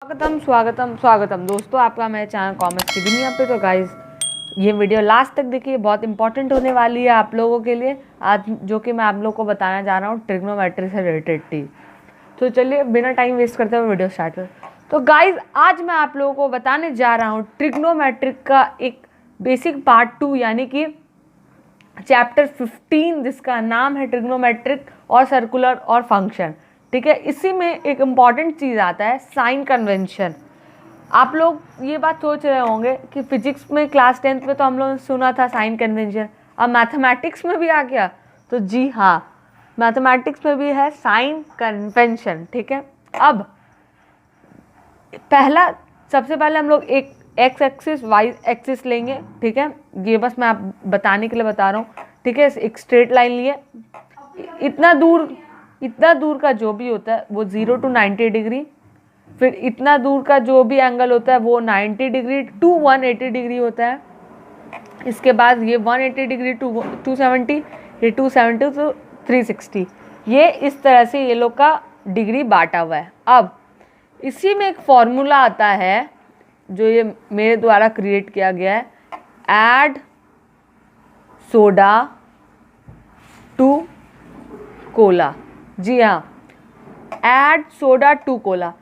स्वागतम स्वागतम स्वागतम दोस्तों, आपका मेरे चैनल कॉमर्स की दुनिया पे। तो गाइस, ये वीडियो लास्ट तक देखिए, बहुत इंपॉर्टेंट होने वाली है आप लोगों के लिए आज, जो कि मैं आप लोगों को बताना जा रहा हूँ ट्रिग्नोमेट्री से रिलेटेड थी। तो चलिए बिना टाइम वेस्ट करते हुए वीडियो स्टार्ट कर। तो गाइस, आज मैं आप लोगों को बताने जा रहा हूँ ट्रिग्नोमेट्रिक का एक बेसिक पार्ट 2 यानी कि चैप्टर 15, जिसका नाम है ट्रिग्नोमेट्रिक और सर्कुलर और फंक्शन। ठीक है, इसी में एक इम्पॉर्टेंट चीज़ आता है साइन कन्वेंशन। आप लोग ये बात सोच रहे होंगे कि फिजिक्स में क्लास 10th में तो हम लोगों ने सुना था साइन कन्वेंशन, अब मैथमेटिक्स में भी आ गया। तो जी हाँ, मैथमेटिक्स में भी है साइन कन्वेंशन। ठीक है, अब सबसे पहले हम लोग एक एक्स एक्सिस वाई एक्सिस लेंगे। ठीक है, ये बस मैं आप बताने के लिए बता रहा हूँ। ठीक है, एक स्ट्रेट लाइन लिए, इतना दूर का जो भी होता है वो 0 to 90 डिग्री, फिर इतना दूर का जो भी एंगल होता है वो 90 डिग्री टू 180 डिग्री होता है। इसके बाद ये 180 डिग्री टू 270, ये 270 to 360, ये इस तरह से ये लोग का डिग्री बांटा हुआ है। अब इसी में एक फॉर्मूला आता है जो ये मेरे द्वारा क्रिएट किया गया है, ऐड सोडा टू कोला। जी हाँ, ऐड सोडा टू कोला।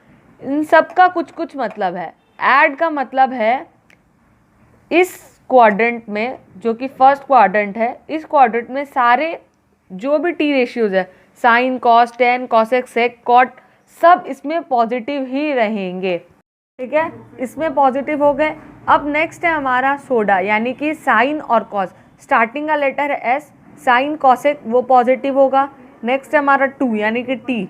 इन सब का कुछ कुछ मतलब है। ऐड का मतलब है इस क्वाड्रेंट में, जो कि फर्स्ट क्वाड्रेंट है, इस क्वाड्रेंट में सारे जो भी टी रेशियोज है, साइन, कॉस, टेन, कॉसेक, सेक, कॉट, सब इसमें पॉजिटिव ही रहेंगे। ठीक है, इसमें पॉजिटिव हो गए। अब नेक्स्ट है हमारा सोडा, यानी कि साइन और कॉस। स्टार्टिंग का लेटर है एस, साइन कॉसेक वो पॉजिटिव होगा। नेक्स्ट है हमारा 2 यानी कि टी,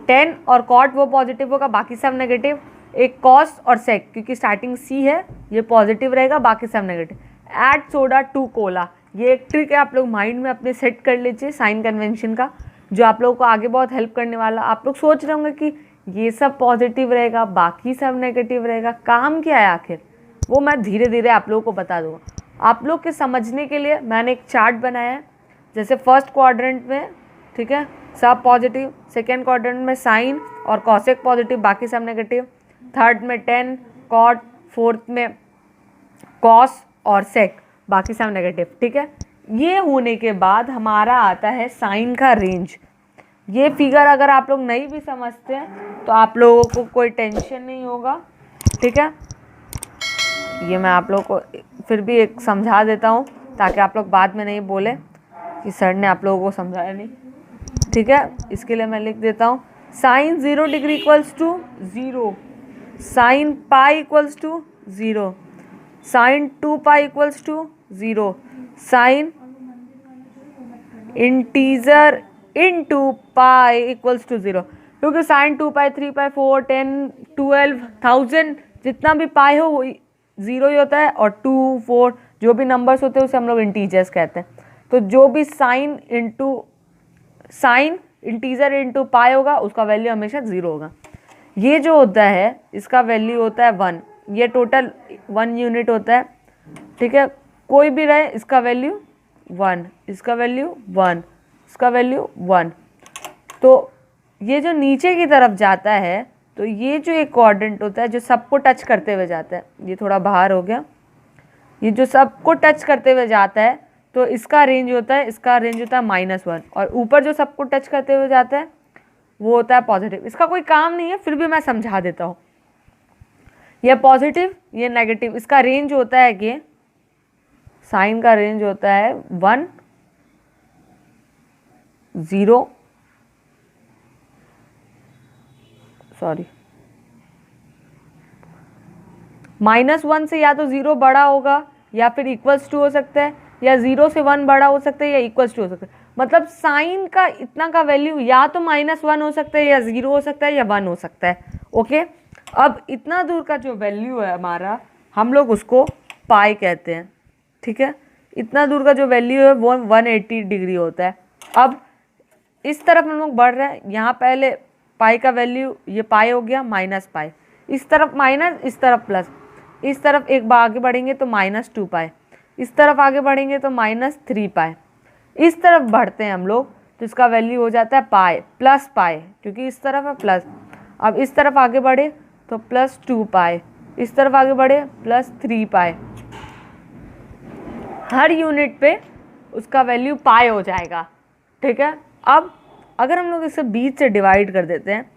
10 और कॉट वो पॉजिटिव होगा, बाकी सब नेगेटिव। एक कॉस और सेक, क्योंकि स्टार्टिंग सी है, ये पॉजिटिव रहेगा, बाकी सब negative. Add soda to cola, ये एक ट्रिक है, आप लोग माइंड में अपने सेट कर लीजिए साइन कन्वेंशन का, जो आप लोगों को आगे बहुत हेल्प करने वाला। आप लोग सोच रहे होंगे कि ये सब पॉजिटिव रहेगा, बाकी सब नेगेटिव रहेगा, काम क्या है आखिर, वो मैं धीरे धीरे आप लोगों को बता दूँगा। आप लोग के समझने के लिए मैंने एक चार्ट बनाया है। जैसे फर्स्ट क्वाड्रेंट में, ठीक है, सब पॉजिटिव, सेकेंड क्वाड्रेंट में साइन और कॉसेक पॉजिटिव, बाकी सब नेगेटिव, थर्ड में 10 कॉट, फोर्थ में कॉस और सेक, बाकी सब नेगेटिव। ठीक है, ये होने के बाद हमारा आता है साइन का रेंज। ये फिगर अगर आप लोग नहीं भी समझते हैं तो आप लोगों को कोई टेंशन नहीं होगा। ठीक है, ये मैं आप लोगों को फिर भी एक समझा देता हूँ, ताकि आप लोग बाद में नहीं बोले कि सर ने आप लोगों को समझाया नहीं। ठीक है, इसके लिए मैं लिख देता हूँ, sine 0 degree equals to 0, sine pi equals to 0, sine 2 pi equals to 0, sine integer into pi equals to 0। क्योंकि साइन 2 पाई, 3 पाई, 4, 10, 12, 1000 जितना भी पाई हो वो 0 ही होता है, और 2, 4 जो भी नंबर्स होते हैं उसे हम लोग इंटीजर्स कहते हैं। तो जो भी साइन इंटीजर इंटू पाई होगा उसका वैल्यू हमेशा 0 होगा। ये जो होता है इसका वैल्यू होता है 1, ये टोटल 1 यूनिट होता है। ठीक है, कोई भी रहे, इसका वैल्यू 1, इसका वैल्यू 1, इसका वैल्यू 1। तो ये जो नीचे की तरफ जाता है, तो ये जो एक क्वाड्रेंट होता है जो सबको टच करते हुए जाता है, ये थोड़ा बाहर हो गया, ये जो सबको टच करते हुए जाता है, तो इसका रेंज होता है -1, और ऊपर जो सबको टच करते हुए जाता है वो होता है पॉजिटिव। इसका कोई काम नहीं है, फिर भी मैं समझा देता हूँ। ये पॉजिटिव, ये नेगेटिव, इसका रेंज होता है कि साइन का रेंज होता है 1, 0, सॉरी, -1 से या तो 0 बड़ा होगा, या फिर इक्वल्स टू हो सकता है, या 0 से 1 बड़ा हो सकता है, या इक्वल्स टू हो सकता है। मतलब साइन का इतना का वैल्यू या तो -1 हो सकता है, या 0 हो सकता है, या 1 हो सकता है। ओके, अब इतना दूर का जो वैल्यू है हमारा, हम लोग उसको पाई कहते हैं। ठीक है, इतना दूर का जो वैल्यू है वो 180 डिग्री होता है। अब इस तरफ हम लोग बढ़ रहे हैं, यहाँ पहले पाई का वैल्यू, ये पाई हो गया माइनस पाई, इस तरफ माइनस, इस तरफ प्लस, इस तरफ एक बार आगे बढ़ेंगे तो -2 पाई, इस तरफ आगे बढ़ेंगे तो -3 पाई, इस तरफ बढ़ते हैं हम लोग तो इसका वैल्यू हो जाता है पाई प्लस पाई, क्योंकि इस तरफ है प्लस। अब इस तरफ आगे बढ़े तो प्लस 2 पाई, इस तरफ आगे बढ़े प्लस 3 पाई, हर यूनिट पे उसका वैल्यू पाई हो जाएगा। ठीक है, अब अगर हम लोग इसे 20 से डिवाइड कर देते हैं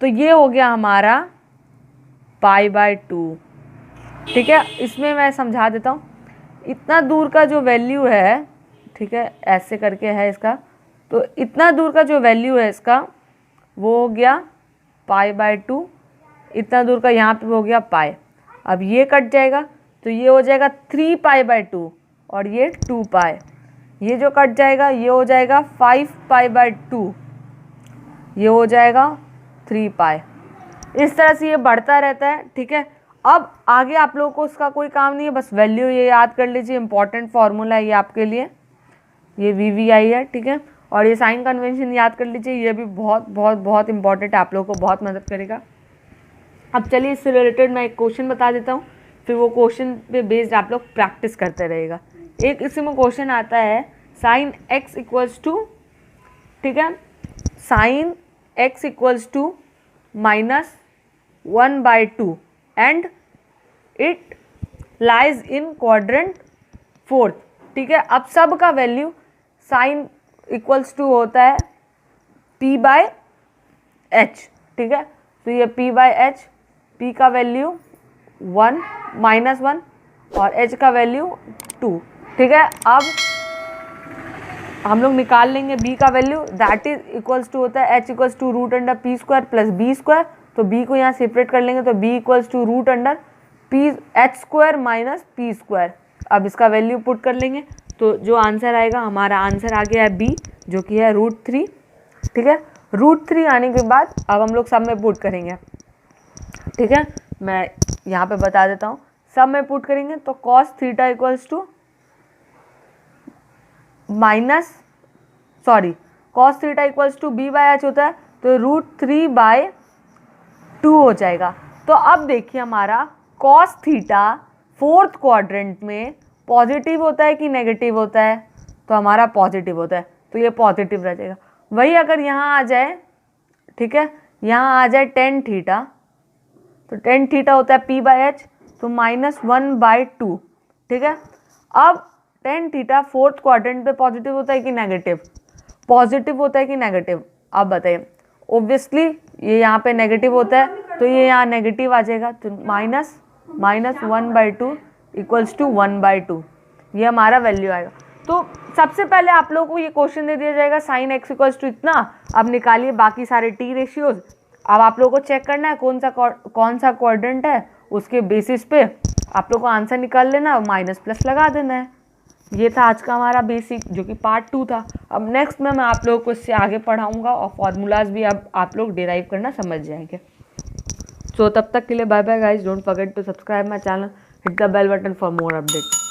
तो ये हो गया हमारा π/2। ठीक है, इसमें मैं समझा देता हूँ, इतना दूर का जो वैल्यू है, ठीक है, ऐसे करके है इसका, तो इतना दूर का जो वैल्यू है इसका वो हो गया π/2, इतना दूर का यहाँ पे हो गया पाई। अब ये कट जाएगा तो ये हो जाएगा 3 π/2 और ये 2 पाई, ये जो कट जाएगा ये हो जाएगा 5 π/2, ये हो जाएगा 3 पाई। इस तरह से ये बढ़ता रहता है। ठीक है, अब आगे आप लोगों को इसका कोई काम नहीं है, बस वैल्यू ये याद कर लीजिए, इंपॉर्टेंट फार्मूला है ये आपके लिए, ये VVI है। ठीक है, और ये साइन कन्वेंशन याद कर लीजिए, ये भी बहुत बहुत बहुत इंपॉर्टेंट है, आप लोगों को बहुत मदद करेगा। अब चलिए इससे रिलेटेड मैं एक क्वेश्चन बता देता हूँ, फिर वो क्वेश्चन पे बेस्ड आप लोग प्रैक्टिस करते रहेगा। एक इसमें क्वेश्चन आता है साइन x इक्वल्स टू, ठीक है, sine x equals to -1/2 and it lies in quadrant 4th। ठीक है, अब सब का वैल्यू साइन इक्वल्स टू होता है p/h। ठीक है, तो ये p/h, p का वैल्यू 1 -1 और h का वैल्यू 2। ठीक है, अब हम लोग निकाल लेंगे b का value, that is equals to होता है h equals to √p² plus b², तो b को यहाँ सेपरेट कर लेंगे तो b equals to √h² - p²। अब इसका वैल्यू पुट कर लेंगे तो जो आंसर आएगा, हमारा आंसर आ गया है b, जो कि है √3। ठीक है, √3 आने के बाद अब हम लोग सब में पुट करेंगे। ठीक है, मैं यहाँ पे बता देता हूँ, सब में पुट करेंगे तो cos theta equals to cos theta equals to b/h होता है, तो √3/2 हो जाएगा। तो अब देखिए हमारा cos थीटा 4th क्वाड्रेंट में पॉजिटिव होता है कि नेगेटिव होता है, तो हमारा पॉजिटिव होता है, तो ये पॉजिटिव रह जाएगा। वही अगर यहाँ आ जाए, ठीक है, यहाँ आ जाए tan थीटा, तो tan थीटा होता है p/h, तो -1/2। ठीक है, अब tan थीटा 4th क्वाड्रेंट पे पॉजिटिव होता है कि नेगेटिव, पॉजिटिव होता है कि नेगेटिव, अब बताइए। ऑब्वियसली ये यहाँ पे नेगेटिव होता है, तो ये यहाँ नेगेटिव आ जाएगा, तो -1/2 इक्वल्स टू 1/2, ये हमारा वैल्यू आएगा। तो सबसे पहले आप लोगों को ये क्वेश्चन दे दिया जाएगा साइन x इक्वल्स टू इतना, अब निकालिए बाकी सारे t रेशियोज। अब आप लोगों को चेक करना है कौन सा क्वाड्रेंट है, उसके बेसिस पे आप लोग को आंसर निकाल लेना, माइनस प्लस लगा देना है। ये था आज का हमारा बेसिक, जो कि पार्ट 2 था। अब नेक्स्ट में मैं आप लोगों को इससे आगे पढ़ाऊंगा और फॉर्मूलाज भी अब आप लोग डिराइव करना समझ जाएंगे। सो तब तक के लिए bye bye guys, don't forget to subscribe my channel, hit the bell button for more updates.